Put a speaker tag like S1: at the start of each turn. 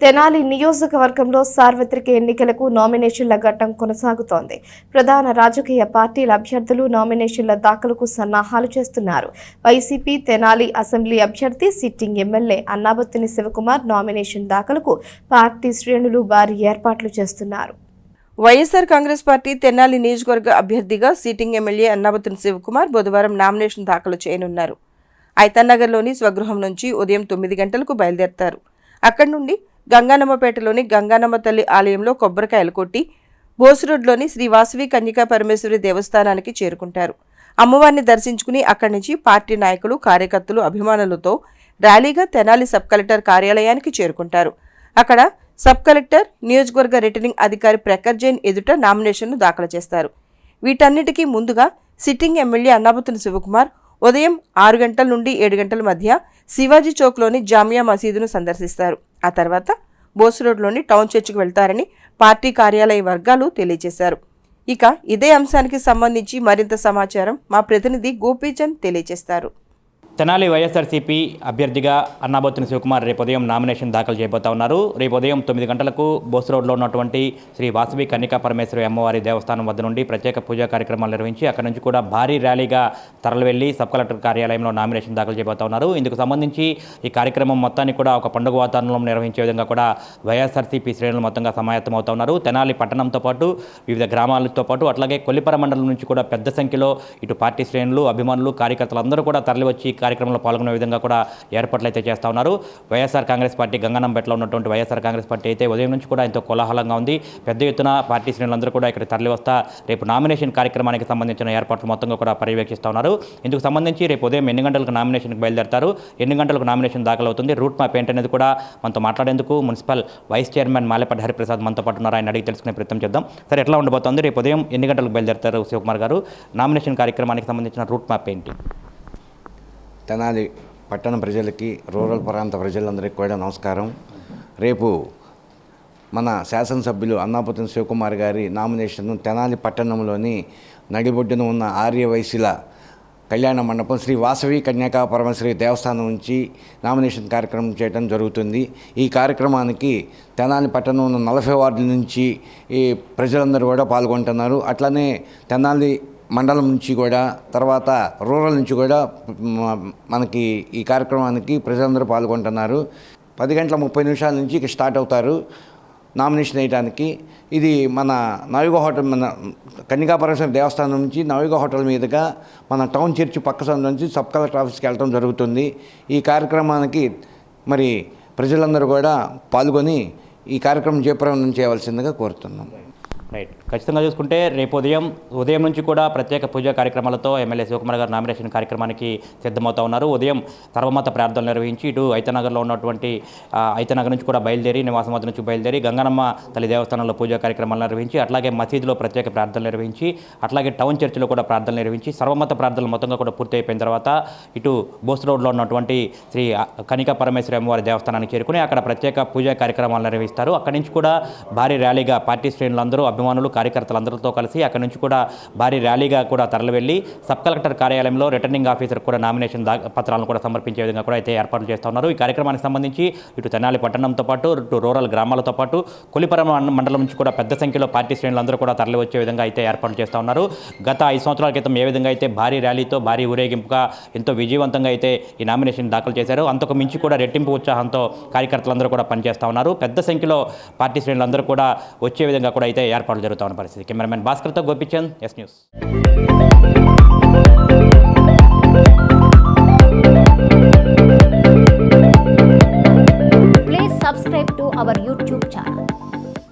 S1: తెనాలి నియోజకవర్గంలో సార్వత్రిక ఎన్నికలకు నామినేషన్ల ఘట్టం కొనసాగుతోంది. ప్రధాన రాజకీయ పార్టీల అభ్యర్థులు నామినేషన్ల దాఖలుకు సన్నాహాలు చేస్తున్నారు. వైసీపీ తెనాలి అసెంబ్లీ అభ్యర్థి sitting MLA Annabathuni Sivakumar nomination దాఖలుకు పార్టీ శ్రేణులు భారీ ఏర్పాట్లు చేస్తున్నారు.
S2: వైఎస్ఆర్ కాంగ్రెస్ పార్టీ తెనాలి నియోజకవర్గ అభ్యర్థిగా సిట్టింగ్ ఎమ్మెల్యే అన్నాబత్తుని శివకుమార్ బుధవారం నామినేషన్ దాఖలు చేయనున్నారు. ఐతన్నగర్లోని స్వగృహం నుంచి ఉదయం 9 గంటలకు బయలుదేరతారు. అక్కడి నుండి గంగానమ్మపేటలోని గంగానమ్మ తల్లి ఆలయంలో కొబ్బరికాయలు కొట్టి బోసురోడ్లోని శ్రీ వాసవి కన్యకా పరమేశ్వరి దేవస్థానానికి చేరుకుంటారు. అమ్మవారిని దర్శించుకుని అక్కడి నుంచి పార్టీ నాయకులు, కార్యకర్తలు, అభిమానులతో ర్యాలీగా తెనాలి సబ్ కలెక్టర్ కార్యాలయానికి చేరుకుంటారు. అక్కడ సబ్ కలెక్టర్, నియోజకవర్గ రిటర్నింగ్ అధికారి ప్రఖర్ జైన్ ఎదుట నామినేషన్ను దాఖలు చేస్తారు. వీటన్నిటికీ ముందుగా సిట్టింగ్ ఎమ్మెల్యే అన్నాబత్తుని శివకుమార్ ఉదయం 6 గంటల నుండి 7 గంటల మధ్య శివాజీ చౌక్లోని జామియా మసీదును సందర్శిస్తారు. ఆ తర్వాత బోసురోడ్లోని టౌన్ చర్చికి వెళ్తారని పార్టీ కార్యాలయ వర్గాలు తెలియజేశారు. ఇక ఇదే అంశానికి సంబంధించి మరింత సమాచారం మా ప్రతినిధి గోపీచంద్ తెలియజేస్తారు.
S3: తెనాలి వైఎస్ఆర్సీపీ అభ్యర్థిగా అన్నాబత్తుని శివకుమార్ రేపు ఉదయం నామినేషన్ దాఖలు చేయబోతా ఉన్నారు. రేపు ఉదయం 9 గంటలకు బోస్ రోడ్లో ఉన్నటువంటి శ్రీ వాసవి కన్యకా పరమేశ్వరి అమ్మవారి దేవస్థానం వద్ద నుండి ప్రత్యేక పూజా కార్యక్రమాలు నిర్వహించి అక్కడి నుంచి కూడా భారీ ర్యాలీగా తరలివెళ్లి సబ్ కలెక్టర్ కార్యాలయంలో నామినేషన్ దాఖలు చేయబోతా ఉన్నారు. ఇందుకు సంబంధించి ఈ కార్యక్రమం మొత్తాన్ని కూడా ఒక పండుగ వాతావరణంలో నిర్వహించే విధంగా కూడా వైఎస్ఆర్సీపీ శ్రేణులు మొత్తంగా సమాయత్తం అవుతా ఉన్నారు. తెనాలి పట్టణంతో పాటు వివిధ గ్రామాలతో పాటు అట్లాగే కొల్లిపర మండలం నుంచి కూడా పెద్ద సంఖ్యలో ఇటు పార్టీ శ్రేణులు, అభిమానులు, కార్యకర్తలు అందరూ కూడా తరలివచ్చి కార్యక్రమంలో పాల్గొనే విధంగా కూడా ఏర్పాట్లు అయితే చేస్తూ ఉన్నారు. వైఎస్ఆర్ కాంగ్రెస్ పార్టీ గంగనంపేటలో ఉన్నటువంటి వైఎస్ఆర్ కాంగ్రెస్ పార్టీ అయితే ఉదయం నుంచి కూడా ఎంతో కోలాహలంగా ఉంది. పెద్ద ఎత్తున పార్టీ శ్రేణులందరూ కూడా ఇక్కడ తరలి వస్తా రేపు నామినేషన్ కార్యక్రమానికి సంబంధించిన ఏర్పాట్లు మొత్తంగా కూడా పర్యవేక్షిస్తూ ఉన్నారు. ఇందుకు సంబంధించి రేపు ఉదయం ఎన్ని గంటలకు నామినేషన్కి బయలుదేరతారు, ఎన్ని గంటలకు నామినేషన్ దాఖలు అవుతుంది, రూట్ మ్యాప్ ఏంటనేది కూడా మనతో మాట్లాడేందుకు municipal vice chairman Malepalli Hariprasad మనతో పాటు ఉన్నారు. ఆయన అడిగి తెలుసుకునే ప్రయత్నం చేద్దాం. సరే, ఎట్లా ఉండబోతోంది, రేపు ఉదయం ఎన్ని గంటలకు బయలుదేరతారు శివకుమార్ గారు, నామినేషన్ కార్యక్రమానికి సంబంధించిన రూట్ మ్యాప్ ఏంటి?
S4: తెనాలి పట్టణ ప్రజలకి, రూరల్ ప్రాంత ప్రజలందరికీ కూడా నమస్కారం. రేపు మన శాసనసభ్యులు అన్నాబత్తుని శివకుమార్ గారి నామినేషన్ తెనాలి పట్టణంలోని నడిబొడ్డున ఉన్న ఆర్యవైశ్యుల కళ్యాణ మండపం శ్రీ వాసవి కన్యకా పరమేశ్వరి దేవస్థానం నుంచి నామినేషన్ కార్యక్రమం చేయడం జరుగుతుంది. ఈ కార్యక్రమానికి తెనాలి పట్టణం ఉన్న 40 వార్డుల నుంచి ఈ ప్రజలందరూ కూడా పాల్గొంటున్నారు. అట్లనే తెనాలి మండలం నుంచి కూడా, తర్వాత రూరల్ నుంచి కూడా మనకి ఈ కార్యక్రమానికి ప్రజలందరూ పాల్గొంటున్నారు. 10:30 నుంచి స్టార్ట్ అవుతారు నామినేషన్ వేయడానికి. ఇది మన నవయుగ హోటల్, మన కన్యకా పరమేశ్వరి దేవస్థానం నుంచి నవయుగ హోటల్ మీదుగా మన టౌన్ చర్చి పక్క సందు నుంచి సబ్ కలెక్టర్ ఆఫీస్కి వెళ్ళడం జరుగుతుంది. ఈ కార్యక్రమానికి మరి ప్రజలందరూ కూడా పాల్గొని ఈ కార్యక్రమం జయప్రదం చేయవలసిందిగా కోరుతున్నాం.
S3: రైట్, ఖచ్చితంగా చూసుకుంటే రేపు ఉదయం నుంచి కూడా ప్రత్యేక పూజా కార్యక్రమాలతో ఎమ్మెల్యే శివకుమార్ గారు నామినేషన్ కార్యక్రమానికి సిద్ధమవుతా ఉన్నారు. ఉదయం సర్వమత ప్రార్థనలు నిర్వహించి ఇటు ఐతనగర్లో ఉన్నటువంటి ఐతనగర్ నుంచి కూడా బయలుదేరి, నివాసం వద్ద నుంచి బయలుదేరి గంగనమ్మ తల్లి దేవస్థానంలో పూజా కార్యక్రమాలు నిర్వహించి, అట్లాగే మసీదులో ప్రత్యేక ప్రార్థనలు నిర్వహించి, అట్లాగే టౌన్ చర్చిలో కూడా ప్రార్థనలు నిర్వహించి సర్వమత ప్రార్థనలు మొత్తంగా కూడా పూర్తి అయిపోయిన తర్వాత ఇటు బోస్ రోడ్లో ఉన్నటువంటి శ్రీ కన్యకా పరమేశ్వరి అమ్మవారి దేవస్థానానికి చేరుకుని అక్కడ ప్రత్యేక పూజా కార్యక్రమాలు నిర్వహిస్తారు. అక్కడి నుంచి కూడా భారీ ర్యాలీగా పార్టీ శ్రేణులందరూ, అభిమానులు, కార్యకర్తలందరితో కలిసి అక్కడి నుంచి కూడా భారీ ర్యాలీగా కూడా తరలివెళ్లి సబ్ కలెక్టర్ కార్యాలయంలో రిటర్నింగ్ ఆఫీసర్ కూడా నామినేషన్ పత్రాలను కూడా సమర్పించే విధంగా కూడా అయితే ఏర్పాట్లు చేస్తూ ఉన్నారు. ఈ కార్యక్రమానికి సంబంధించి ఇటు తెనాలి పట్టణంతో పాటు ఇటు రూరల్ గ్రామాలతో పాటు కొల్లిపర మండలం నుంచి కూడా పెద్ద సంఖ్యలో పార్టీ శ్రేణులందరూ కూడా తరలి వచ్చే విధంగా అయితే ఏర్పాట్లు చేస్తూ ఉన్నారు. గత 5 సంవత్సరాల క్రితం ఏ విధంగా అయితే భారీ ర్యాలీతో, భారీ ఊరేగింపుగా ఎంతో విజయవంతంగా అయితే ఈ నామినేషన్ దాఖలు చేశారు, అంతకు మించి కూడా రెట్టింపు ఉత్సాహంతో కార్యకర్తలందరూ కూడా పనిచేస్తూ ఉన్నారు. పెద్ద సంఖ్యలో పార్టీ శ్రేణులందరూ కూడా వచ్చే విధంగా కూడా అయితే ఏర్పాట్లు జరుగుతూ ఉన్న పరిస్థితి. కెమెరామెన్ భాస్కర్తో గోపిచంద్, ఎస్ న్యూస్.